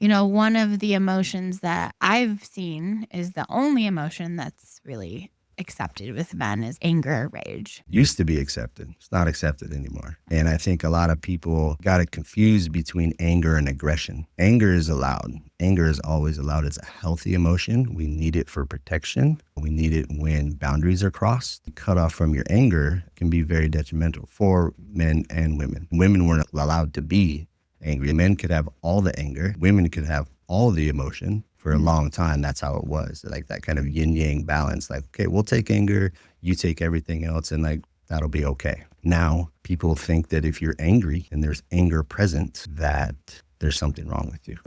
One of the emotions that I've seen is the only emotion that's really accepted with men is anger, rage. Used to be accepted. It's not accepted anymore. And I think a lot of people got it confused between anger and aggression. Anger is allowed. Anger is always allowed. It's a healthy emotion. We need it for protection. We need it when boundaries are crossed. Cut off from your anger can be very detrimental for men and women. Women weren't allowed to be angry. Men could have all the anger. Women could have all the emotion. For a long time, that's how it was. Like that kind of yin-yang balance. Like, okay, we'll take anger, you take everything else, and like that'll be okay. Now, people think that if you're angry and there's anger present, that there's something wrong with you.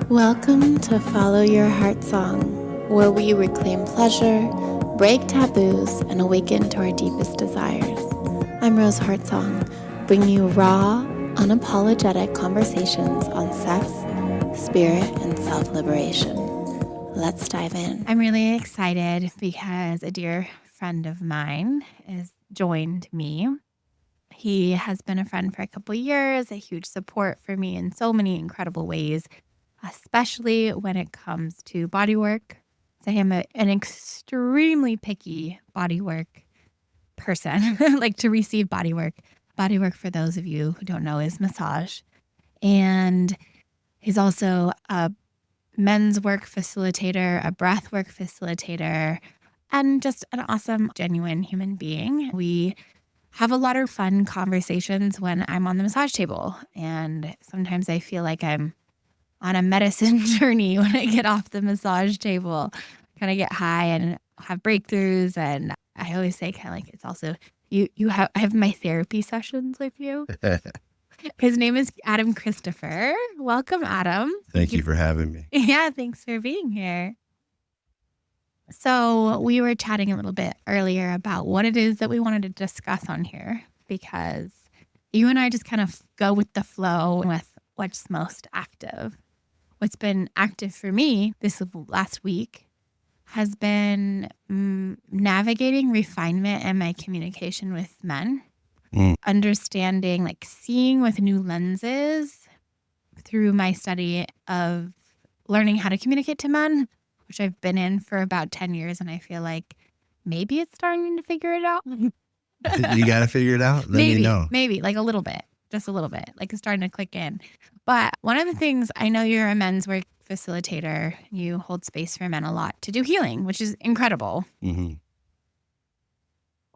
Welcome to Follow Your Heart Song, where we reclaim pleasure, break taboos, and awaken to our deepest desires. I'm Rose Heartsong, bringing you raw, unapologetic conversations on sex, spirit, and self-liberation. Let's dive in. I'm really excited because a dear friend of mine has joined me. He has been a friend for a couple of years, a huge support for me in so many incredible ways, especially when it comes to body work. So I am an extremely picky body work person, like to receive body work. Body work, for those of you who don't know, is massage. And he's also a men's work facilitator, a breath work facilitator, and just an awesome, genuine human being. We have a lot of fun conversations when I'm on the massage table. And sometimes I feel like I'm on a medicine journey when I get off the massage table, kind of get high and have breakthroughs. And I always say kind of like it's also, I have my therapy sessions with you. His name is Adam Kristoffer. Welcome, Adam. Thank you for having me. Yeah, thanks for being here. So we were chatting a little bit earlier about what it is that we wanted to discuss on here, because you and I just kind of go with the flow with what's most active. What's been active for me this last week has been navigating refinement in my communication with men. Understanding, like seeing with new lenses through my study of learning how to communicate to men, which I've been in for about 10 years. And I feel like maybe it's starting to figure it out. You got to figure it out? Let me know. Maybe like a little bit, just a little bit, like it's starting to click in. But one of the things, I know you're a men's work facilitator. You hold space for men a lot to do healing, which is incredible. Mm-hmm.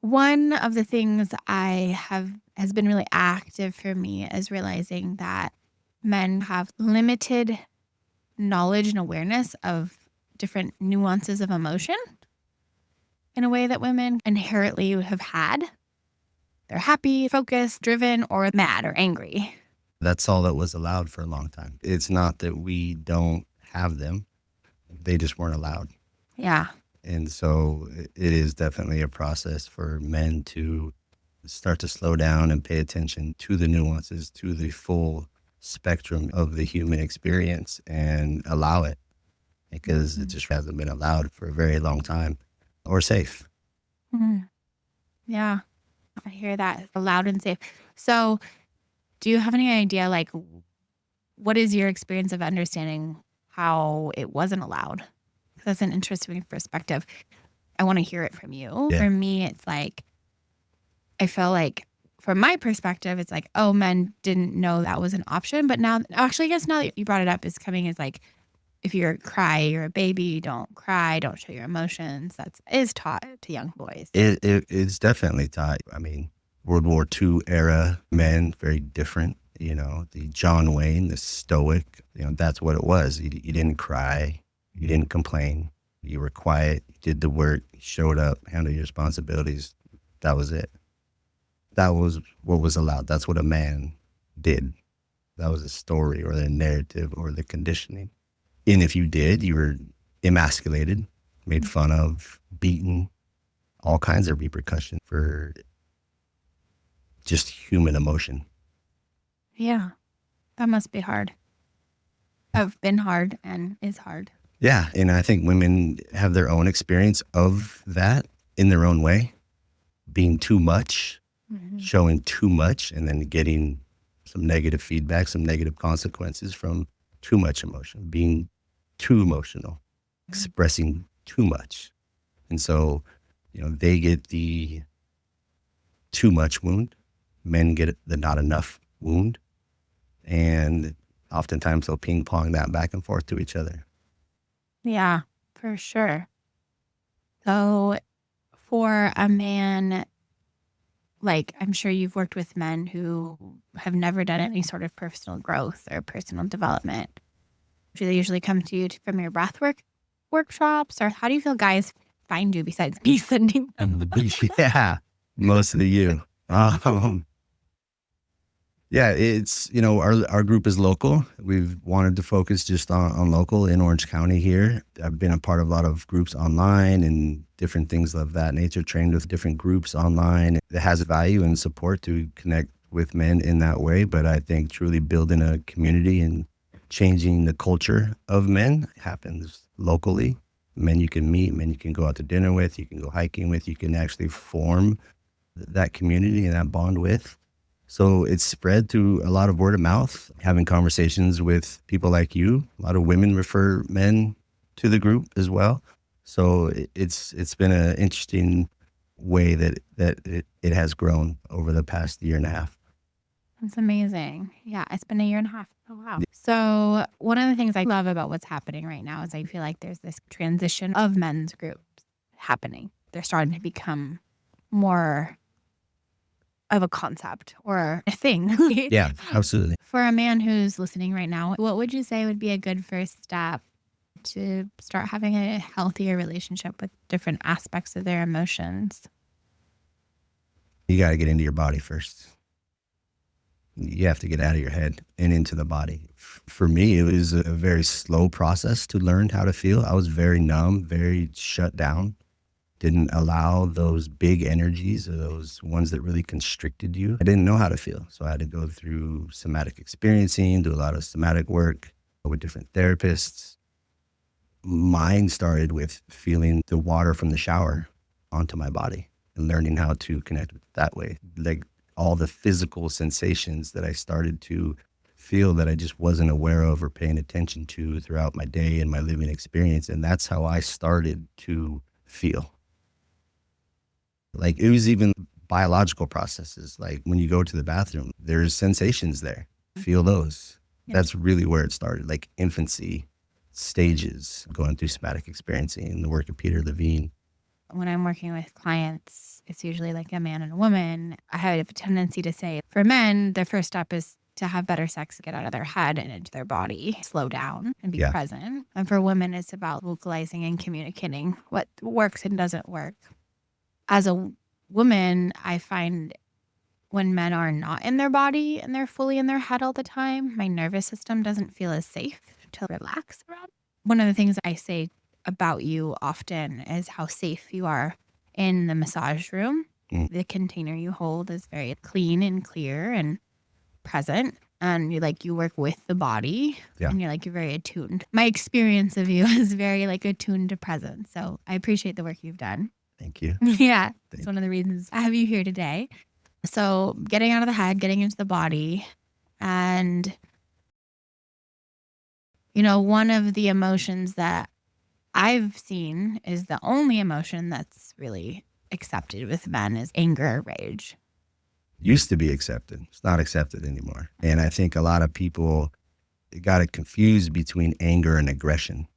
One of the things has been really active for me is realizing that men have limited knowledge and awareness of different nuances of emotion in a way that women inherently have had. They're happy, focused, driven, or mad or angry. That's all that was allowed for a long time. It's not that we don't have them. They just weren't allowed. Yeah. And so it is definitely a process for men to start to slow down and pay attention to the nuances, to the full spectrum of the human experience and allow it, because it just hasn't been allowed for a very long time or safe. Mm-hmm. Yeah, I hear that, allowed and safe. So do you have any idea, like, what is your experience of understanding how it wasn't allowed? That's an interesting perspective. I want to hear it from you. Yeah. For me, it's like, I feel like from my perspective, it's like, oh, men didn't know that was an option. But now, actually, I guess now that you brought it up, it's coming as like, if you're a baby, don't cry, don't show your emotions. That is taught to young boys. It's definitely taught. I mean, World War II era men, very different. You know, the John Wayne, the stoic, that's what it was. You didn't cry. You didn't complain. You were quiet. You did the work. You showed up, handled your responsibilities. That was it. That was what was allowed. That's what a man did. That was a story or the narrative or the conditioning. And if you did, you were emasculated, made fun of, beaten, all kinds of repercussions for just human emotion. Yeah, that must be hard. Have been hard and is hard. Yeah, and I think women have their own experience of that in their own way, being too much, showing too much, and then getting some negative feedback, some negative consequences from too much emotion, being too emotional, expressing too much. And so, they get the too much wound. Men get the not enough wound. And oftentimes they'll ping pong that back and forth to each other. Yeah, for sure. So for a man, like I'm sure you've worked with men who have never done any sort of personal growth or personal development. Do they usually come to you from your breathwork workshops, or how do you feel guys find you besides me sending them? Yeah, mostly you. Yeah, it's, our group is local. We've wanted to focus just on local in Orange County here. I've been a part of a lot of groups online and different things of that nature, trained with different groups online. It has value and support to connect with men in that way. But I think truly building a community and changing the culture of men happens locally. Men you can meet, men you can go out to dinner with, you can go hiking with, you can actually form that community and that bond with. So it's spread through a lot of word of mouth, having conversations with people like you. A lot of women refer men to the group as well. So it's been an interesting way that it has grown over the past year and a half. That's amazing. Yeah, it's been a year and a half. Oh, wow. So one of the things I love about what's happening right now is I feel like there's this transition of men's groups happening. They're starting to become more of a concept or a thing. Yeah, absolutely. For a man who's listening right now, what would you say would be a good first step to start having a healthier relationship with different aspects of their emotions? You got to get into your body first. You have to get out of your head and into the body. For me, it was a very slow process to learn how to feel. I was very numb, very shut down. Didn't allow those big energies, or those ones that really constricted you. I didn't know how to feel. So I had to go through somatic experiencing, do a lot of somatic work with different therapists. Mine started with feeling the water from the shower onto my body and learning how to connect with it that way. Like all the physical sensations that I started to feel that I just wasn't aware of or paying attention to throughout my day and my living experience. And that's how I started to feel. Like it was even biological processes. Like when you go to the bathroom, there's sensations there. Feel those. Yeah. That's really where it started. Like infancy stages, going through somatic experiencing and the work of Peter Levine. When I'm working with clients, it's usually like a man and a woman. I have a tendency to say for men, their first step is to have better sex, get out of their head and into their body, slow down and be present. And for women, it's about vocalizing and communicating what works and doesn't work. As a woman, I find when men are not in their body and they're fully in their head all the time, my nervous system doesn't feel as safe to relax around. One of the things I say about you often is how safe you are in the massage room. The container you hold is very clean and clear and present. And you work with the body and you're very attuned. My experience of you is very attuned to presence. So I appreciate the work you've done. Thank you. Yeah. It's one of the reasons I have you here today. So getting out of the head, getting into the body. And, one of the emotions that I've seen is the only emotion that's really accepted with men is anger or rage. Used to be accepted. It's not accepted anymore. And I think a lot of people got it confused between anger and aggression.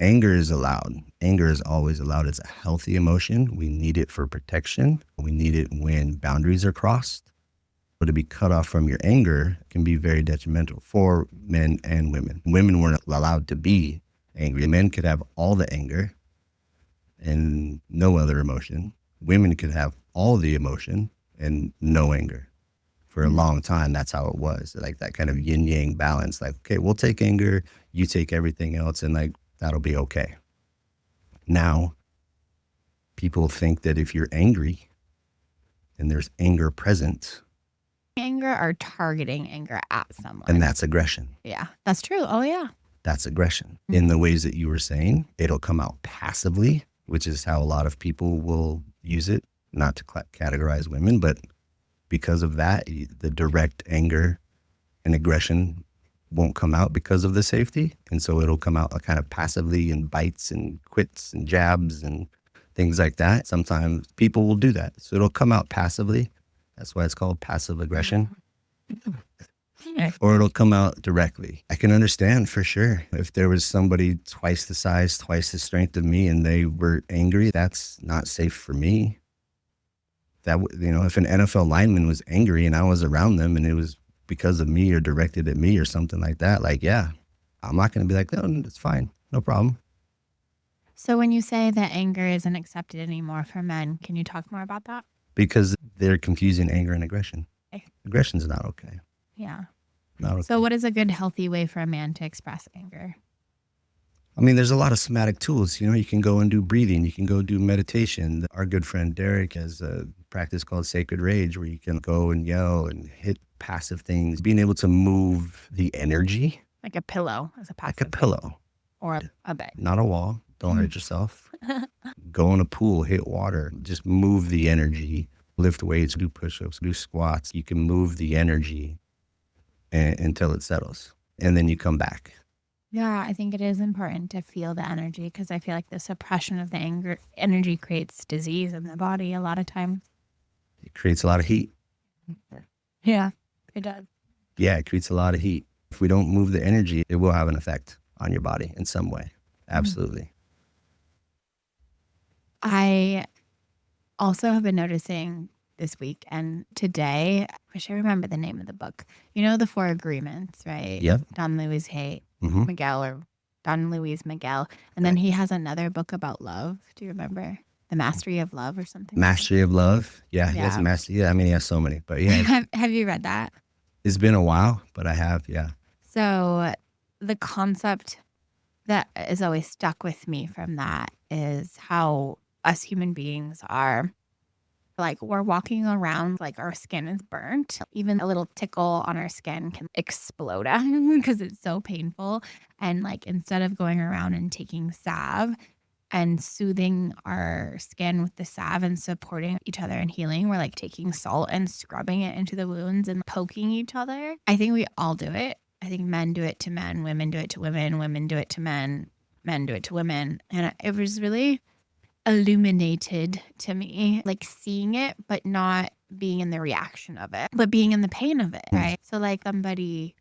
Anger is allowed. Anger is always allowed. It's a healthy emotion. We need it for protection. We need it when boundaries are crossed. But to be cut off from your anger can be very detrimental for men and women. Women weren't allowed to be angry. Men could have all the anger and no other emotion. Women could have all the emotion and no anger. For a long time, that's how it was. Like that kind of yin yang balance. Like, okay, we'll take anger, you take everything else, and that'll be okay. Now, people think that if you're angry and there's anger present, anger or targeting anger at someone. And that's aggression. Yeah, that's true. Oh, yeah. That's aggression. In the ways that you were saying, it'll come out passively, which is how a lot of people will use it, not to categorize women, but because of that, the direct anger and aggression won't come out because of the safety. And so it'll come out kind of passively in bites and quits and jabs and things like that. Sometimes people will do that. So it'll come out passively. That's why it's called passive aggression. Or it'll come out directly. I can understand for sure. If there was somebody twice the size, twice the strength of me, and they were angry, that's not safe for me. That, if an NFL lineman was angry and I was around them and it was because of me or directed at me or something like that, like, yeah, I'm not going to be like, no, it's fine. No problem. So when you say that anger isn't accepted anymore for men, can you talk more about that? Because they're confusing anger and aggression. Aggression's not okay. Yeah. Not okay. So what is a good, healthy way for a man to express anger? I mean, there's a lot of somatic tools. You can go and do breathing. You can go do meditation. Our good friend Derek has a practice called sacred rage where you can go and yell and hit passive things. Being able to move the energy. Like a pillow as a passive. Like a pillow. Or a bed. Not a wall. Don't hurt yourself. Go in a pool, hit water. Just move the energy. Lift weights, do push-ups, do squats. You can move the energy until it settles. And then you come back. Yeah, I think it is important to feel the energy because I feel like the suppression of the energy creates disease in the body a lot of times. It creates a lot of heat. Yeah, it does. Yeah, it creates a lot of heat. If we don't move the energy, it will have an effect on your body in some way. Absolutely. I also have been noticing this week and today, I wish I remember the name of the book. The 4 Agreements, right? Yep. Don Luis Hay. Mm-hmm. Miguel or Don Luis Miguel. And then he has another book about love. Do you remember? The Mastery of Love or something? Mastery of Love. Yeah, he has a mastery. Yeah, I mean, he has so many, but yeah. Have you read that? It's been a while, but I have, yeah. So the concept that is always stuck with me from that is how us human beings are like we're walking around like our skin is burnt. Even a little tickle on our skin can explode because it's so painful. And like instead of going around and taking salve and soothing our skin with the salve and supporting each other in healing, we're like taking salt and scrubbing it into the wounds and poking each other. I think we all do it. I think men do it to men, women do it to women, women do it to men, men do it to women. And it was really illuminated to me, like seeing it, but not being in the reaction of it, but being in the pain of it, right? So like somebody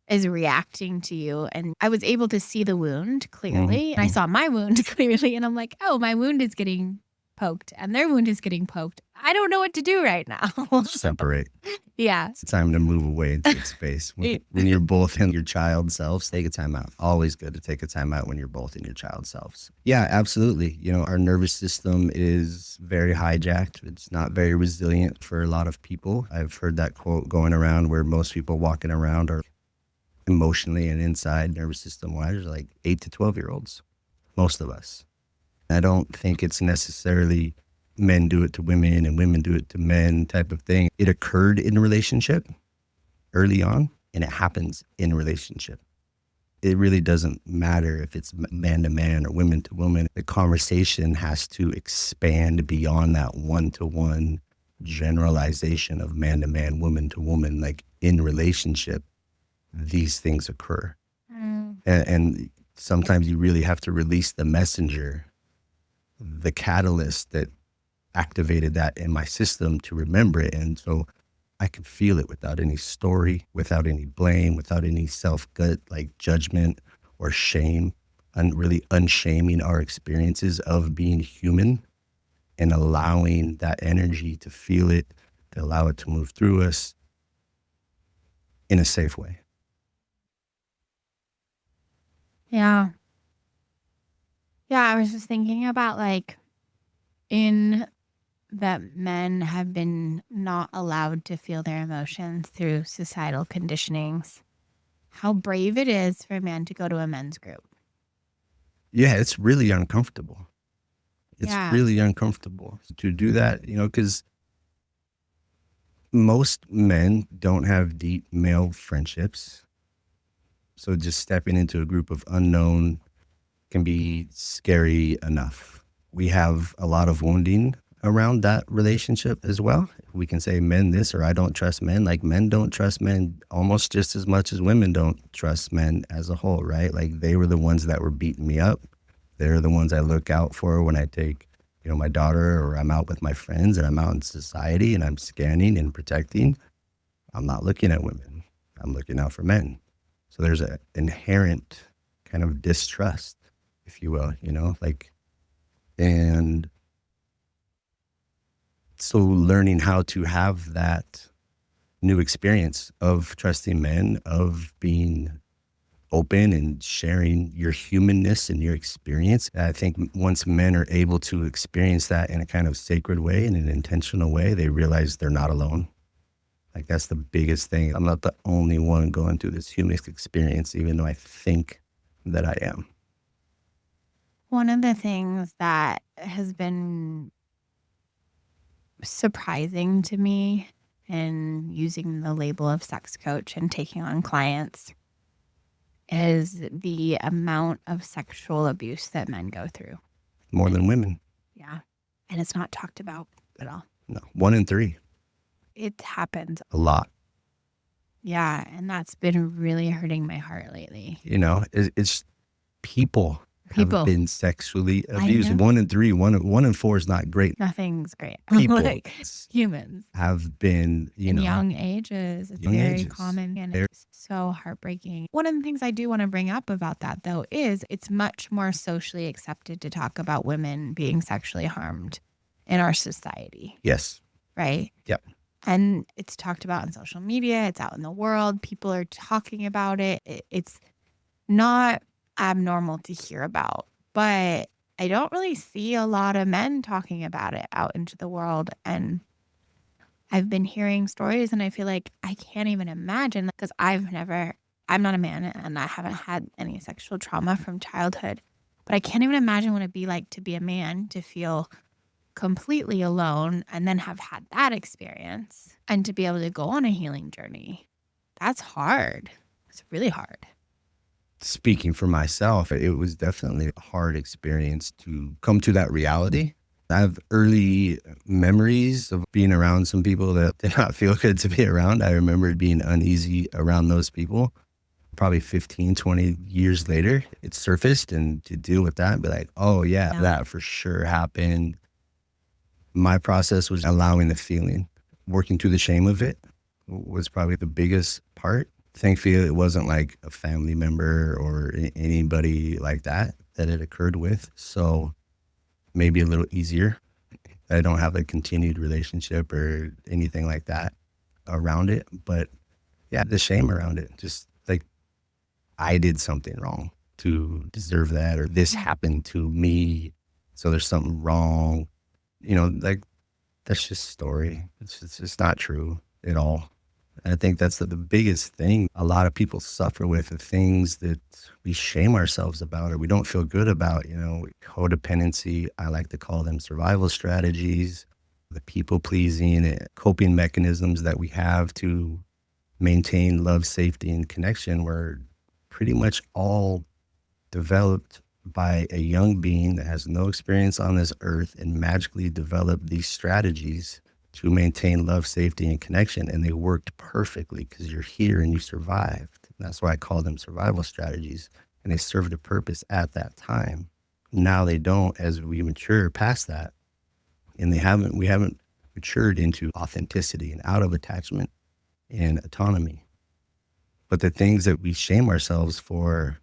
is reacting to you and I was able to see the wound clearly. And I saw my wound clearly and I'm like, oh, my wound is getting poked and their wound is getting poked. I don't know what to do right now. Separate. Yeah. It's time to move away into its space. When you're both in your child selves, take a time out. Always good to take a time out when you're both in your child selves. Yeah, absolutely. Our nervous system is very hijacked. It's not very resilient for a lot of people. I've heard that quote going around where most people walking around are emotionally and inside nervous system wise like 8 to 12-year-olds. Most of us. I don't think it's necessarily men do it to women and women do it to men type of thing. It occurred in a relationship early on and it happens in a relationship. It really doesn't matter if it's man to man or women to woman. The conversation has to expand beyond that one-to-one generalization of man to man, woman to woman. Like in relationship, these things occur. And sometimes you really have to release the messenger, the catalyst that activated that in my system to remember it. And so I could feel it without any story, without any blame, without any self-gut, like judgment or shame, and really unshaming our experiences of being human and allowing that energy to feel it, to allow it to move through us in a safe way. Yeah. Yeah, I was just thinking about like in that men have been not allowed to feel their emotions through societal conditionings. How brave it is for a man to go to a men's group. Yeah, it's really uncomfortable. It's Yeah. really uncomfortable to do that, because most men don't have deep male friendships. So just stepping into a group of unknown can be scary enough. We have a lot of wounding. around that relationship as well. We can say men this, or I don't trust men. Like, men don't trust men almost just as much as women don't trust men as a whole, right? Like, they were the ones that were beating me up. They're the ones I look out for when I take, my daughter, or I'm out with my friends and I'm out in society and I'm scanning and protecting. I'm not looking at women. I'm looking out for men. So there's an inherent kind of distrust, if you will, and so learning how to have that new experience of trusting men, of being open and sharing your humanness and your experience. I think once men are able to experience that in a kind of sacred way, in an intentional way, they realize they're not alone. Like, that's the biggest thing. I'm not the only one going through this human experience, even though I think that I am. One of the things that has been surprising to me in using the label of sex coach and taking on clients is the amount of sexual abuse that men go through. More than women. Yeah. And it's not talked about at all. No, 1 in 3. It happens A lot. Yeah. And that's been really hurting my heart lately. It's people have been sexually abused. 1 in 3, 1 in 4 is not great. Nothing's great. People, like humans, have been, in young ages. It's young very ages. common, and it's so heartbreaking. One of the things I do want to bring up about that, though, is it's much more socially accepted to talk about women being sexually harmed in our society. Yes. Right? Yep. And it's talked about on social media. It's out in the world. People are talking about it. It's not abnormal to hear about, but I don't really see a lot of men talking about it out into the world. And I've been hearing stories, and I feel like I can't even imagine, because I'm not a man and I haven't had any sexual trauma from childhood, but I can't even imagine what it'd be like to be a man, to feel completely alone and then have had that experience and to be able to go on a healing journey. That's hard. It's really hard. Speaking for myself, it was definitely a hard experience to come to that reality. I have early memories of being around some people that did not feel good to be around. I remember being uneasy around those people. Probably 15, 20 years later, it surfaced, and to deal with that and be like, oh yeah, that for sure happened. My process was allowing the feeling. Working through the shame of it was probably the biggest part. Thankfully, it wasn't like a family member or anybody like that it occurred with. So maybe a little easier. I don't have a continued relationship or anything like that around it. But yeah, the shame around it. Just like, I did something wrong to deserve that, or this happened to me, so there's something wrong. Like, that's just story. It's just not true at all. And I think that's the biggest thing a lot of people suffer with, the things that we shame ourselves about or we don't feel good about. Codependency, I like to call them survival strategies, the people pleasing, coping mechanisms that we have to maintain love, safety, and connection were pretty much all developed by a young being that has no experience on this earth and magically developed these strategies to maintain love, safety, and connection. And they worked perfectly because you're here and you survived. And that's why I call them survival strategies. And they served a purpose at that time. Now they don't, as we mature past that. And we haven't matured into authenticity and out of attachment and autonomy. But the things that we shame ourselves for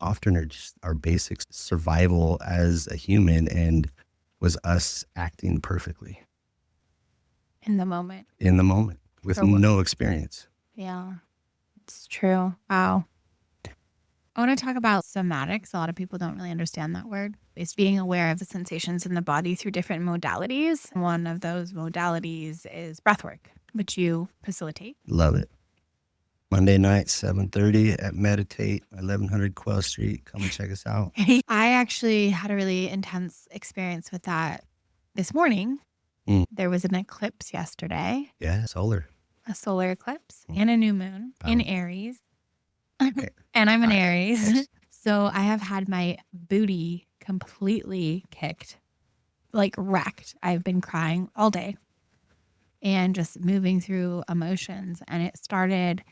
often are just our basic survival as a human, and was us acting perfectly. In the moment. With no experience. Yeah, it's true. Wow. I want to talk about somatics. A lot of people don't really understand that word. It's being aware of the sensations in the body through different modalities. One of those modalities is breathwork, which you facilitate. Love it. Monday night, 7:30 at Meditate, 1100 Quell Street. Come and check us out. I actually had a really intense experience with that this morning. There was an eclipse yesterday. Yeah, solar. A solar eclipse and a new moon in Aries. And I'm an Aries. So I have had my booty completely kicked like wrecked. I've been crying all day and just moving through emotions. And it started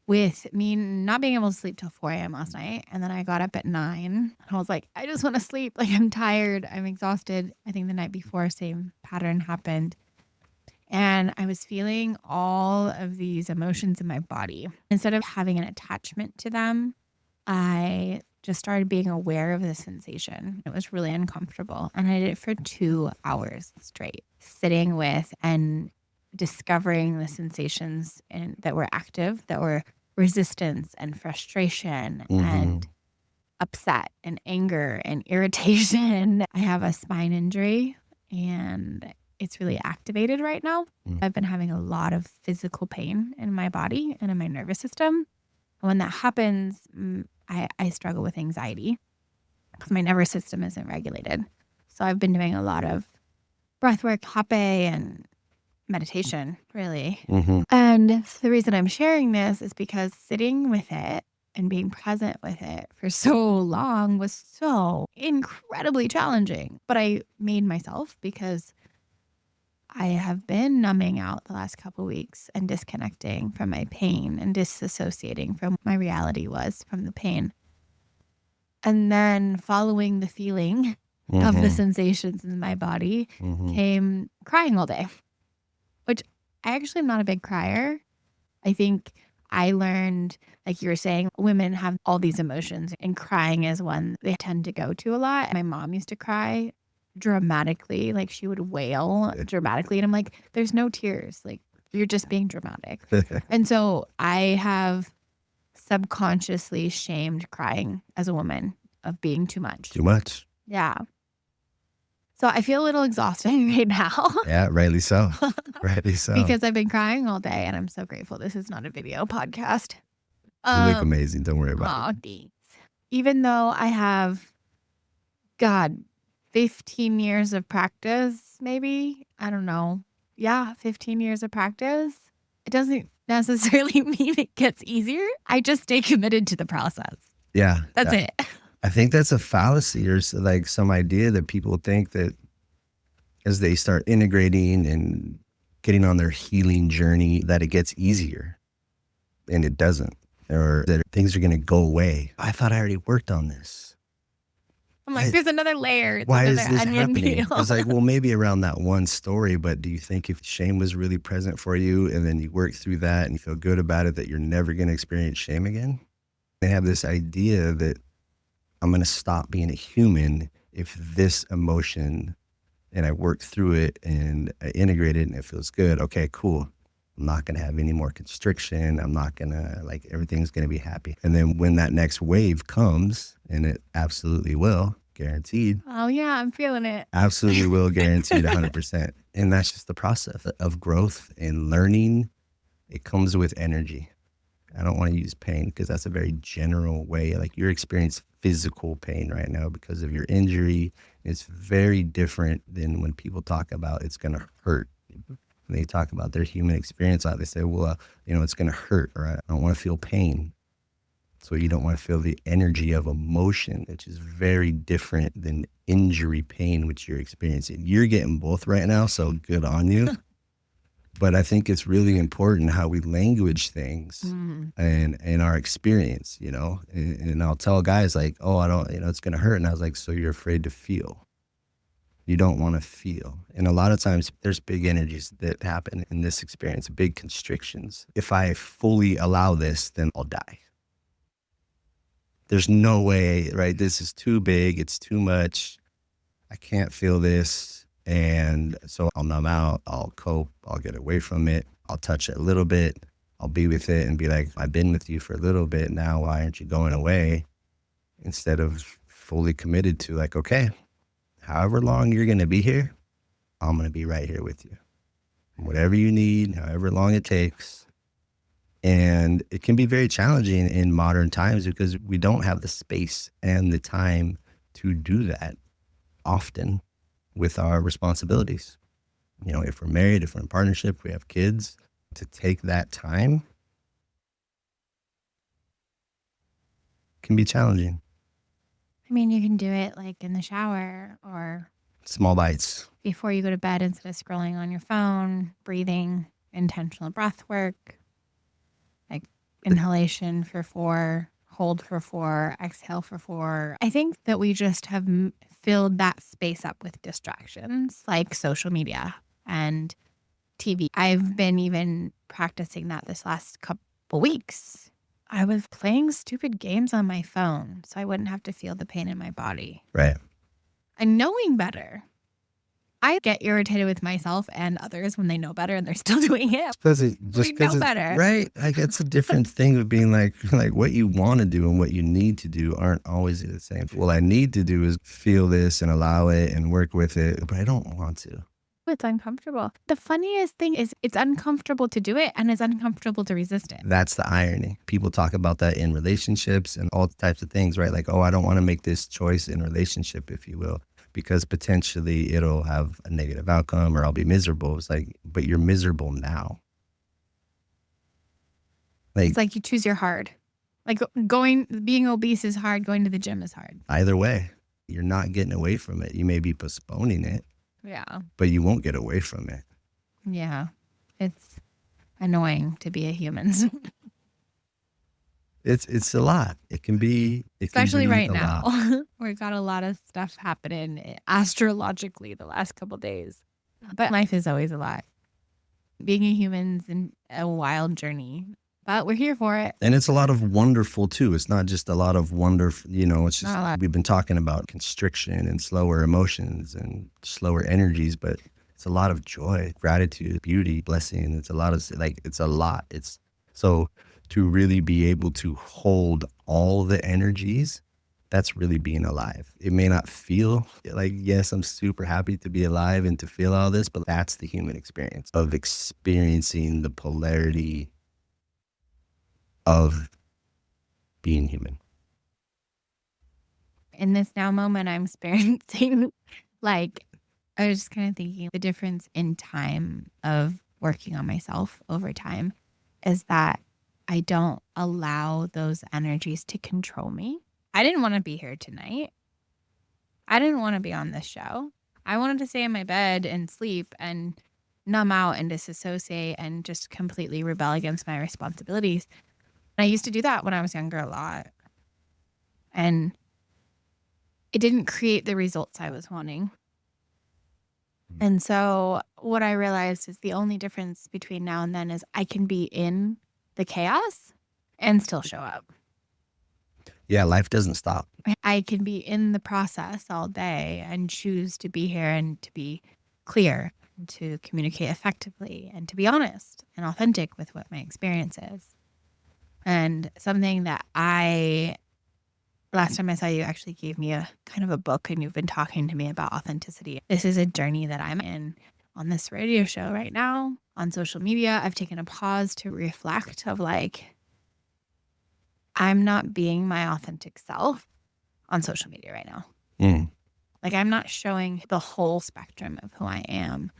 with me not being able to sleep till 4 a.m. last night. And then I got up at 9 and I was like, I just want to sleep. Like, I'm tired. I'm exhausted. I think the night before, same pattern happened. And I was feeling all of these emotions in my body. Instead of having an attachment to them, I just started being aware of the sensation. It was really uncomfortable. And I did it for 2 hours straight, sitting with and discovering the sensations that were active, that were resistance and frustration and upset and anger and irritation. I have a spine injury and it's really activated right now. I've been having a lot of physical pain in my body and in my nervous system. When that happens, I struggle with anxiety because my nervous system isn't regulated. So I've been doing a lot of breath work, hape, and meditation, really. And the reason I'm sharing this is because sitting with it and being present with it for so long was so incredibly challenging. But I made myself because I have been numbing out the last couple weeks and disconnecting from my pain and disassociating from what my reality was from the pain. And then following the feeling of the sensations in my body came crying all day, which I actually am not a big crier. I think I learned, like you were saying, women have all these emotions and crying is one they tend to go to a lot. My mom used to cry dramatically, like she would wail dramatically. And I'm like, there's no tears. Like, you're just being dramatic. And so I have subconsciously shamed crying as a woman of being too much. Too much. Yeah. So I feel a little exhausting right now. Yeah, rightly so. Rightly so. Because I've been crying all day and I'm so grateful this is not a video podcast. You look amazing. Don't worry about it. Thanks. Even though I have, God, 15 years of practice, maybe. I don't know. Yeah, 15 years of practice. It doesn't necessarily mean it gets easier. I just stay committed to the process. Yeah. That's it. I think that's a fallacy or like some idea that people think that as they start integrating and getting on their healing journey, that it gets easier. And it doesn't. Or that things are going to go away. I thought I already worked on this. I'm like, there's another layer. It's Why is another this onion happening? peel. It's like, well, maybe around that one story, but do you think if shame was really present for you and then you work through that and you feel good about it, that you're never going to experience shame again? They have this idea that I'm going to stop being a human if this emotion and I work through it and I integrate it and it feels good. Okay, cool. I'm not going to have any more constriction. I'm not going to, like, everything's going to be happy. And then when that next wave comes, and it absolutely will, guaranteed. Oh, yeah, I'm feeling it. Absolutely will, guaranteed 100%. And that's just the process of growth and learning. It comes with energy. I don't want to use pain because that's a very general way. Like, you're experiencing physical pain right now because of your injury. It's very different than when people talk about it's going to hurt. When they talk about their human experience, they say, well, it's going to hurt, or I don't want to feel pain. So you don't want to feel the energy of emotion, which is very different than injury pain, which you're experiencing. You're getting both right now, so good on you. But I think it's really important how we language things and our experience, and I'll tell guys like, oh, I don't, it's going to hurt. And I was like, so you're afraid to feel. You don't want to feel. And a lot of times there's big energies that happen in this experience, big constrictions. If I fully allow this, then I'll die. There's no way, right? This is too big. It's too much. I can't feel this. And so I'll numb out. I'll cope. I'll get away from it. I'll touch it a little bit. I'll be with it and be like, I've been with you for a little bit. Now, why aren't you going away? Instead of fully committed to, like, okay, however long you're going to be here, I'm going to be right here with you. Whatever you need, however long it takes. And it can be very challenging in modern times because we don't have the space and the time to do that often with our responsibilities. If we're married, if we're in partnership, we have kids, to take that time can be challenging. I mean, you can do it like in the shower or Small bites. Before you go to bed, instead of scrolling on your phone, breathing, intentional breath work, like inhalation for 4, hold for 4, exhale for 4. I think that we just have filled that space up with distractions like social media and TV. I've been even practicing that this last couple weeks. I was playing stupid games on my phone so I wouldn't have to feel the pain in my body. Right. And knowing better, I get irritated with myself and others when they know better and they're still doing it. Just because better. Right. Like, it's a different thing of being like what you want to do and what you need to do aren't always the same. What I need to do is feel this and allow it and work with it, but I don't want to. It's uncomfortable. The funniest thing is it's uncomfortable to do it and it's uncomfortable to resist it. That's the irony. People talk about that in relationships and all types of things, right? Like, oh, I don't want to make this choice in relationship, if you will, because potentially it'll have a negative outcome or I'll be miserable. It's like, but you're miserable now. It's like you choose your hard. Like being obese is hard, going to the gym is hard. Either way, you're not getting away from it. You may be postponing it. Yeah. But you won't get away from it. Yeah. It's annoying to be a human. It's a lot. It can be, especially right a now. lot. We've got a lot of stuff happening astrologically the last couple of days. But life is always a lot. Being a human's in a wild journey. But we're here for it. And it's a lot of wonderful too. It's not just a lot of wonderful, it's just, we've been talking about constriction and slower emotions and slower energies, but it's a lot of joy, gratitude, beauty, blessing. It's a lot of it's a lot. It's so to really be able to hold all the energies, that's really being alive. It may not feel like, yes, I'm super happy to be alive and to feel all this, but that's the human experience of experiencing the polarity of being human. In this now moment, I'm experiencing, I was just kind of thinking the difference in time of working on myself over time is that I don't allow those energies to control me. I didn't want to be here tonight. I didn't want to be on this show. I wanted to stay in my bed and sleep and numb out and disassociate and just completely rebel against my responsibilities. I used to do that when I was younger a lot. And it didn't create the results I was wanting. And so what I realized is the only difference between now and then is I can be in the chaos and still show up. Yeah, life doesn't stop. I can be in the process all day and choose to be here and to be clear, and to communicate effectively, and to be honest and authentic with what my experience is. And something that last time I saw you actually gave me a kind of a book, and you've been talking to me about authenticity. This is a journey that I'm in on this radio show right now, on social media. I've taken a pause to reflect of I'm not being my authentic self on social media right now. I'm not showing the whole spectrum of who I am.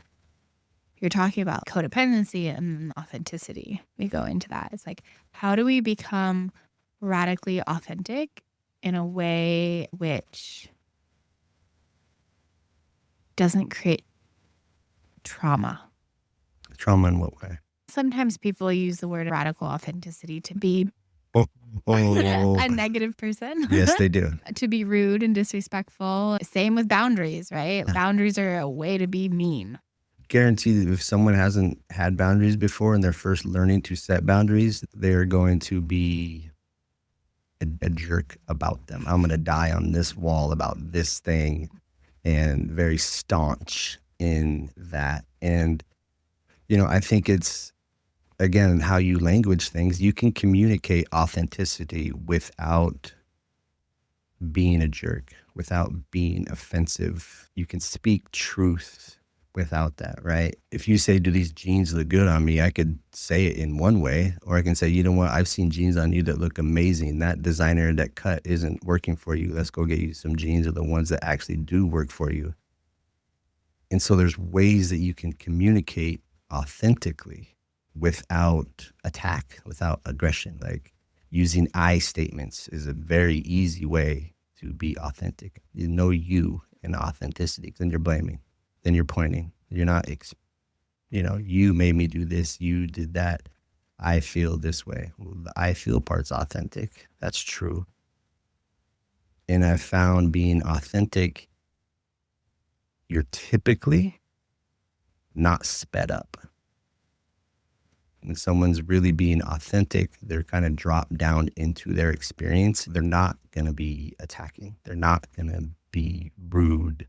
You're talking about codependency and authenticity. We go into that. It's how do we become radically authentic in a way which doesn't create trauma? Trauma in what way? Sometimes people use the word radical authenticity to be a negative person. Yes, they do. To be rude and disrespectful. Same with boundaries, right? Boundaries are a way to be mean. Guarantee that if someone hasn't had boundaries before and they're first learning to set boundaries, they're going to be a jerk about them. I'm going to die on this wall about this thing, and very staunch in that. And, I think it's, again, how you language things. You can communicate authenticity without being a jerk, without being offensive. You can speak truth without that, right? If you say, do these jeans look good on me? I could say it in one way, or I can say, you know what? I've seen jeans on you that look amazing. That designer, that cut isn't working for you. Let's go get you some jeans, or the ones that actually do work for you. And so there's ways that you can communicate authentically without attack, without aggression. Using I statements is a very easy way to be authentic. You know you and authenticity. Then you're blaming, then you're pointing. You're not, you made me do this, you did that. I feel this way. Well, the I feel part's authentic. That's true. And I found being authentic, you're typically not sped up. When someone's really being authentic, they're kind of dropped down into their experience. They're not going to be attacking. They're not going to be rude.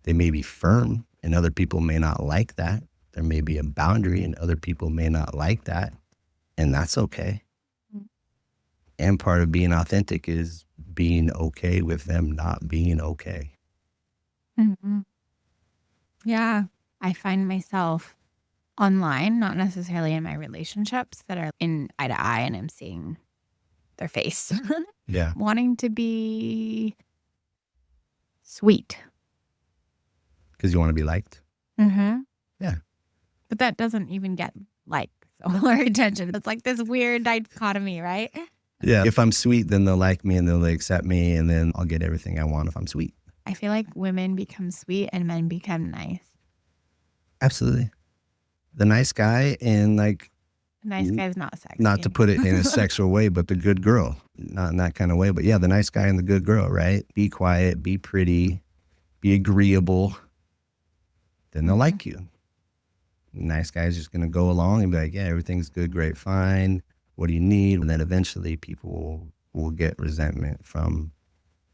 They may be firm, and other people may not like that. There may be a boundary, and other people may not like that. And that's okay. And part of being authentic is being okay with them not being okay. Mm-hmm. Yeah. I find myself online, not necessarily in my relationships that are in eye to eye and I'm seeing their face, Yeah. wanting to be sweet. Because you want to be liked. Mm-hmm. Yeah. But that doesn't even get likes or attention. It's like this weird dichotomy, right? Yeah. If I'm sweet, then they'll like me and they'll accept me, and then I'll get everything I want if I'm sweet. I feel like women become sweet and men become nice. Absolutely. The nice guy and like, The nice guy's not sexy. not to put it in a sexual way, but the good girl, not in that kind of way. But yeah, the nice guy and the good girl, right? Be quiet, be pretty, be agreeable. Then they'll like you. The nice guy's just going to go along and be like, yeah, everything's good, great, fine. What do you need? And then eventually people will get resentment from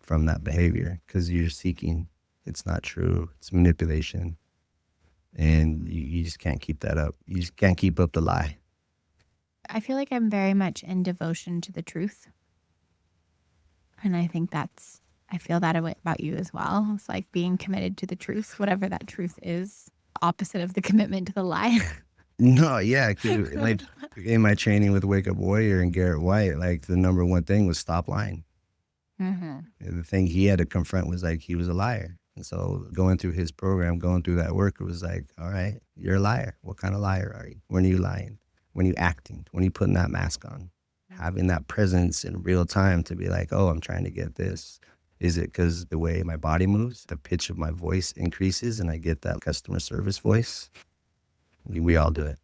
that behavior because you're seeking. It's not true. It's manipulation. And you just can't keep that up. You just can't keep up the lie. I feel like I'm very much in devotion to the truth. And I think I feel that about you as well. It's like being committed to the truth, whatever that truth is, opposite of the commitment to the lie. No, yeah. 'Cause like in my training with Wake Up Warrior and Garrett White, like the number one thing was stop lying. Mm-hmm. And the thing he had to confront was like he was a liar. And so going through his program, going through that work, it was like, all right, you're a liar. What kind of liar are you? When are you lying? When are you acting? When are you putting that mask on? Having that presence in real time to be like, oh, I'm trying to get this. Is it because the way my body moves, the pitch of my voice increases and I get that customer service voice? We all do it.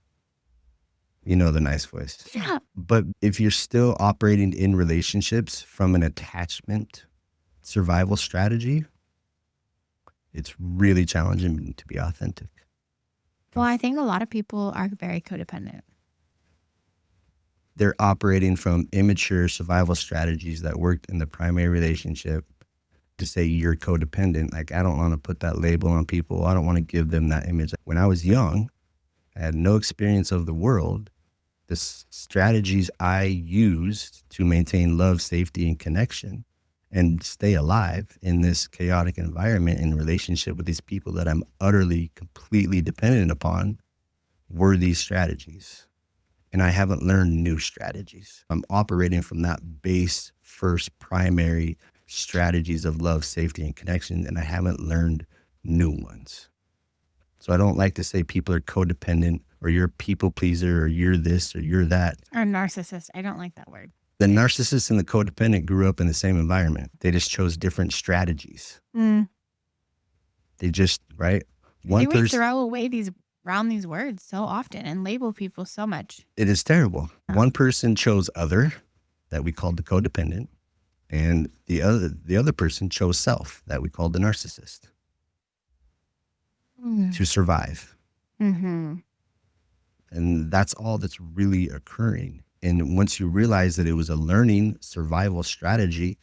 You know, the nice voice. Yeah. But if you're still operating in relationships from an attachment survival strategy, it's really challenging to be authentic. Well, I think a lot of people are very codependent. They're operating from immature survival strategies that worked in the primary relationship to say you're codependent. Like, I don't want to put that label on people. I don't want to give them that image. When I was young, I had no experience of the world. The strategies I used to maintain love, safety, and connection and stay alive in this chaotic environment in relationship with these people that I'm utterly, completely dependent upon were these strategies. And I haven't learned new strategies. I'm operating from that base, first primary strategies of love, safety, and connection, and I haven't learned new ones. So I don't like to say people are codependent or you're a people pleaser or you're this or you're that. Or narcissist. I don't like that word. The narcissist and the codependent grew up in the same environment. They just chose different strategies. They just, right? We throw away around these words so often and label people so much. It is terrible. One person chose other, that we called the codependent, and the other person chose self, that we called the narcissist, to survive. Mm-hmm. And that's all that's really occurring. And once you realize that it was a learning survival strategy, it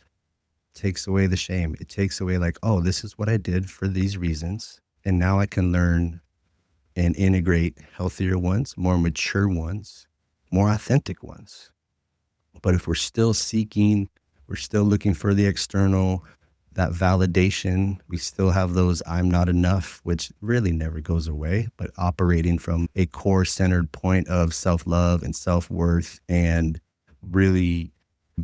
takes away the shame. It takes away like, oh, this is what I did for these reasons. And now I can learn and integrate healthier ones, more mature ones, more authentic ones. But if we're still seeking, we're still looking for the external, that validation, we still have those I'm not enough, which really never goes away, but operating from a core centered point of self-love and self-worth and really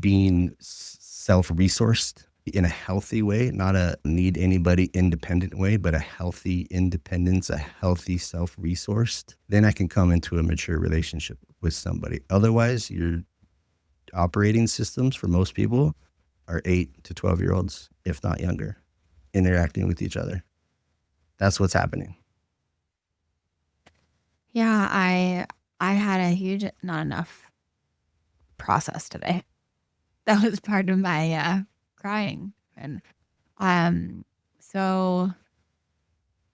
being self-resourced in a healthy way, not a need anybody independent way, but a healthy independence, a healthy self-resourced, then I can come into a mature relationship with somebody. Otherwise, your operating systems for most people are 8 to 12-year-olds, if not younger. interacting with each other. That's what's happening. Yeah, I had a huge not enough process today. That was part of my crying. And so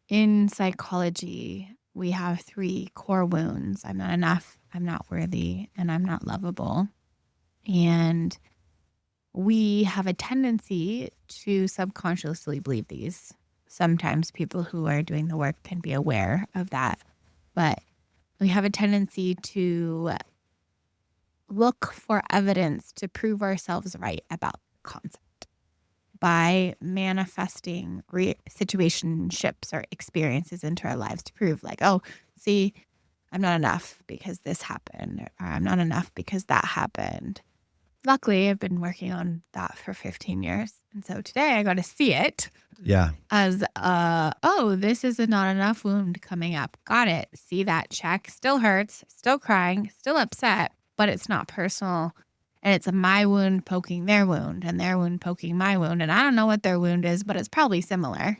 in psychology, we have 3 core wounds. I'm not enough, I'm not worthy, and I'm not lovable. And we have a tendency to subconsciously believe these. Sometimes people who are doing the work can be aware of that, but we have a tendency to look for evidence to prove ourselves right about the concept by manifesting situationships or experiences into our lives to prove, like, oh, see, I'm not enough because this happened, or I'm not enough because that happened. Luckily, I've been working on that for 15 years. And so today I got to see it Yeah. as, oh, this is a not enough wound coming up. Got it. See that check. Still hurts, still crying, still upset, but it's not personal. And it's my wound poking their wound and their wound poking my wound. And I don't know what their wound is, but it's probably similar.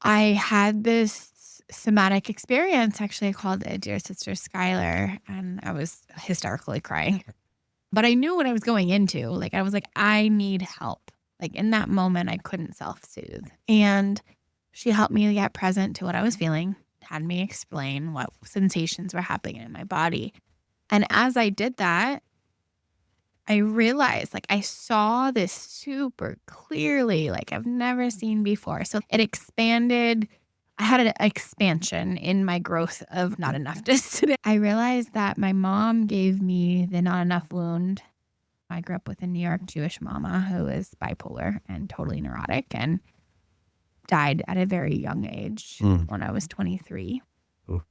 I had this somatic experience. Actually, I called it Dear Sister Skylar, and I was hysterically crying. But I knew what I was going into. Like, I was like, I need help. Like, in that moment, I couldn't self-soothe. And she helped me get present to what I was feeling, had me explain what sensations were happening in my body. And as I did that, I realized, like, I saw this super clearly, like I've never seen before. So it expanded. I had an expansion in my growth of not enoughness today. I realized that my mom gave me the not enough wound. I grew up with a New York Jewish mama who is bipolar and totally neurotic and died at a very young age when I was 23. Ooh.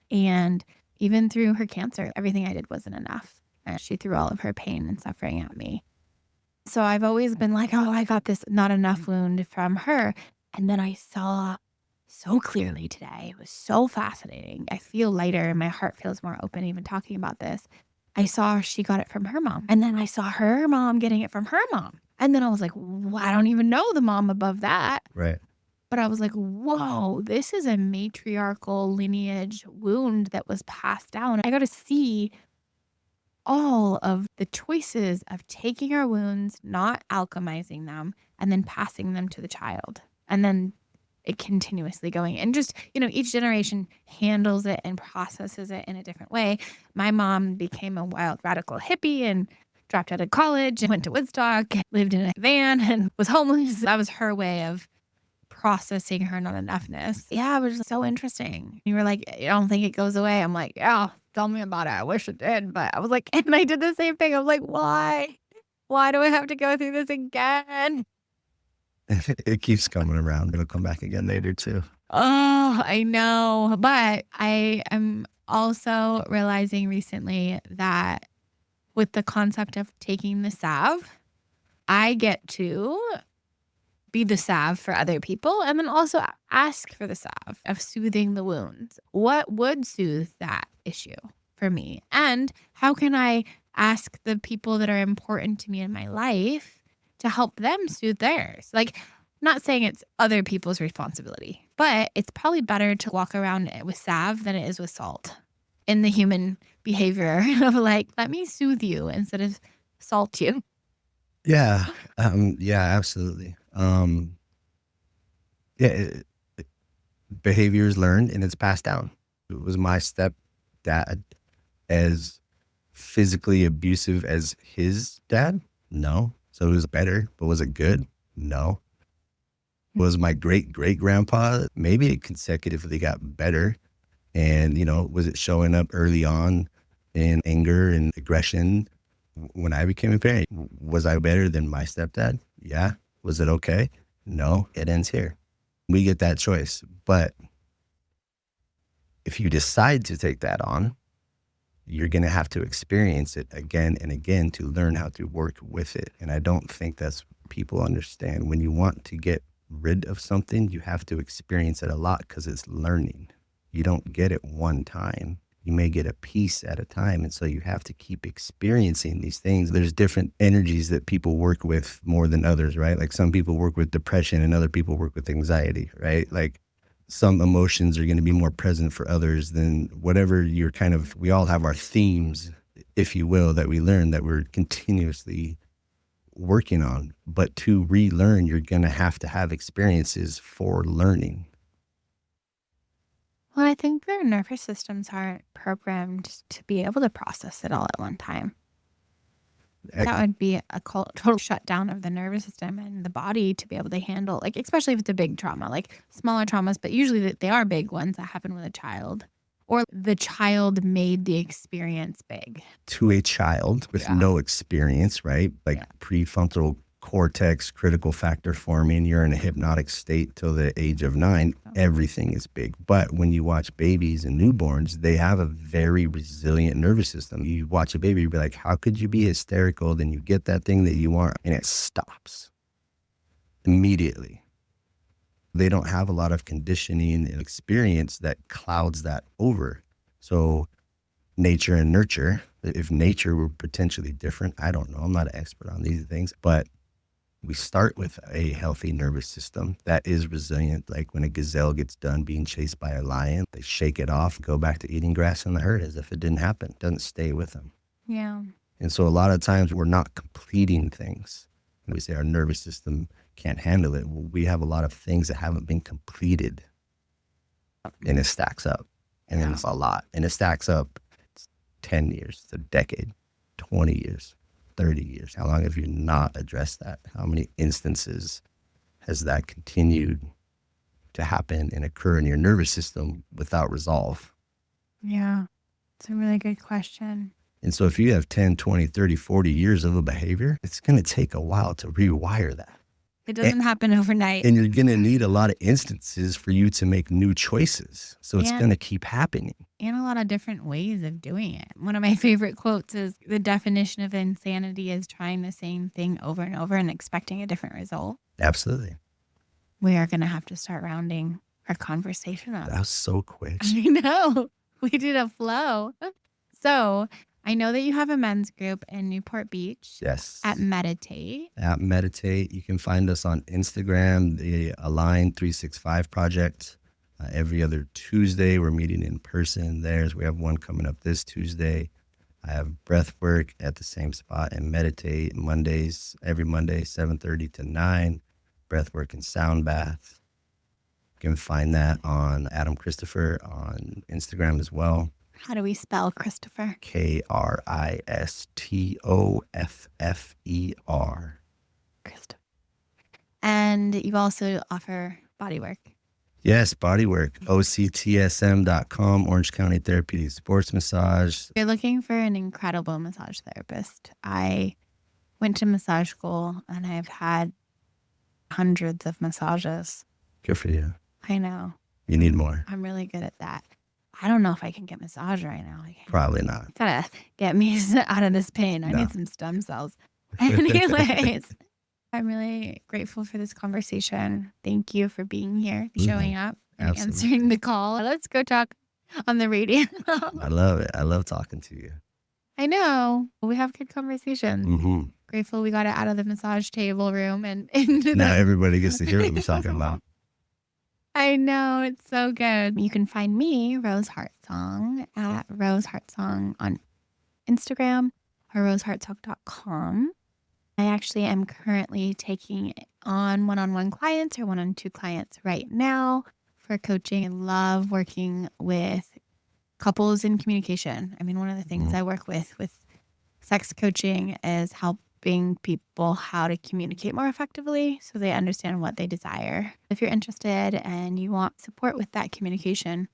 And even through her cancer, everything I did wasn't enough. And she threw all of her pain and suffering at me. So I've always been like, oh, I got this not enough wound from her. And then I saw so clearly today. It was so fascinating. I feel lighter and my heart feels more open even talking about this. I saw she got it from her mom. And then I saw her mom getting it from her mom. And then I was like, well, I don't even know the mom above that. Right. But I was like, whoa, this is a matriarchal lineage wound that was passed down. I got to see all of the choices of taking our wounds, not alchemizing them, and then passing them to the child. And then it continuously going. And just, each generation handles it and processes it in a different way. My mom became a wild radical hippie and dropped out of college and went to Woodstock, lived in a van and was homeless. That was her way of processing her not enoughness. Yeah, it was just so interesting. You were like, you don't think it goes away? I'm like, yeah, tell me about it. I wish it did. But I was like, and I did the same thing. I was like, why? Why do I have to go through this again? It keeps coming around. It'll come back again later too. Oh, I know. But I am also realizing recently that with the concept of taking the salve, I get to be the salve for other people and then also ask for the salve of soothing the wounds. What would soothe that issue for me? And how can I ask the people that are important to me in my life to help them soothe theirs? Like, not saying it's other people's responsibility, but it's probably better to walk around with salve than it is with salt in the human behavior of like, let me soothe you instead of salt you. Yeah. Yeah, absolutely. Behavior is learned and it's passed down. It was my stepdad as physically abusive as his dad? No. So it was better, but was it good? No. Was my great-great-grandpa, maybe it consecutively got better. And, was it showing up early on in anger and aggression when I became a parent? Was I better than my stepdad? Yeah. Was it okay? No. It ends here. We get that choice. But if you decide to take that on, you're going to have to experience it again and again to learn how to work with it. And I don't think that's what people understand. When you want to get rid of something, you have to experience it a lot because it's learning. You don't get it one time. You may get a piece at a time. And so you have to keep experiencing these things. There's different energies that people work with more than others, right? Like some people work with depression and other people work with anxiety, right? Like some emotions are going to be more present for others than whatever you're we all have our themes, if you will, that we learn that we're continuously working on. But to relearn, you're going to have experiences for learning. Well, I think their nervous systems aren't programmed to be able to process it all at one time. That would be a total shutdown of the nervous system and the body to be able to handle, like, especially if it's a big trauma, like smaller traumas, but usually they are big ones that happen with a child, or the child made the experience big. To a child with no experience, right? Like prefrontal cortex, critical factor forming, you're in a hypnotic state till the age of 9, everything is big. But when you watch babies and newborns, they have a very resilient nervous system. You watch a baby, you'd be like, how could you be hysterical? Then you get that thing that you want and it stops immediately. They don't have a lot of conditioning and experience that clouds that over. So nature and nurture, if nature were potentially different, I don't know. I'm not an expert on these things, but we start with a healthy nervous system that is resilient. Like when a gazelle gets done being chased by a lion, they shake it off, go back to eating grass in the herd as if it didn't happen. It doesn't stay with them. Yeah. And so a lot of times we're not completing things. And we say our nervous system can't handle it. Well, we have a lot of things that haven't been completed. And it stacks up. And then it's a lot. And it stacks up. It's 10 years, it's a decade, 20 years. 30 years. How long have you not addressed that? How many instances has that continued to happen and occur in your nervous system without resolve? Yeah, it's a really good question. And so if you have 10, 20, 30, 40 years of a behavior, it's going to take a while to rewire that. It doesn't happen overnight. And you're going to need a lot of instances for you to make new choices. So it's going to keep happening. And a lot of different ways of doing it. One of my favorite quotes is, the definition of insanity is trying the same thing over and over and expecting a different result. Absolutely. We are going to have to start rounding our conversation up. That was so quick. I know. We did a flow. So I know that you have a men's group in Newport Beach. Yes. At Meditate. At Meditate. You can find us on Instagram, the Align 365 Project. Every other Tuesday, we're meeting in person there. We have one coming up this Tuesday. I have breath work at the same spot and Meditate Mondays, every Monday, 7:30 to 9. Breath work and sound bath. You can find that on Adam Kristoffer on Instagram as well. How do we spell Kristoffer? Kristoffer. Kristoffer. And you also offer body work. Yes, bodywork, octsm.com, Orange County Therapeutic Sports Massage. You're looking for an incredible massage therapist. I went to massage school and I've had hundreds of massages. Good for you. I know. You need more. I'm really good at that. I don't know if I can get massage right now. Probably not. Gotta get me out of this pain. I need some stem cells. Anyways. I'm really grateful for this conversation. Thank you for being here, showing up, and answering the call. Let's go talk on the radio. I love it. I love talking to you. I know. We have good conversations. Mm-hmm. Grateful we got it out of the massage table room and into now everybody gets to hear what we're talking about. I know. It's so good. You can find me, Rose Heartsong, at Rose Heartsong on Instagram or roseheartsong.com. I actually am currently taking on one-on-one clients or one-on-two clients right now for coaching. I love working with couples in communication. I mean, one of the things I work with sex coaching is helping people how to communicate more effectively so they understand what they desire. If you're interested and you want support with that communication,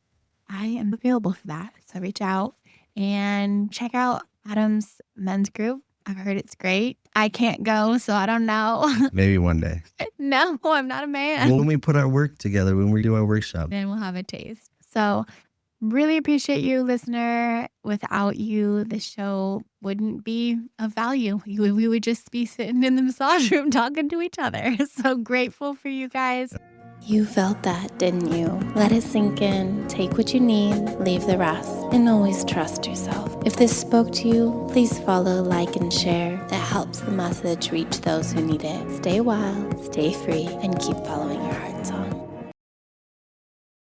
I am available for that. So reach out and check out Adam's men's group. I've heard it's great. I can't go, so I don't know. Maybe one day. No, I'm not a man. When we put our work together, when we do our workshop. Then we'll have a taste. So really appreciate you, listener. Without you, the show wouldn't be of value. We would just be sitting in the massage room talking to each other. So grateful for you guys. You felt that, didn't you? Let it sink in, take what you need, leave the rest, and always trust yourself. If this spoke to you, please follow, like, and share. It helps the message reach those who need it. Stay wild, stay free, and keep following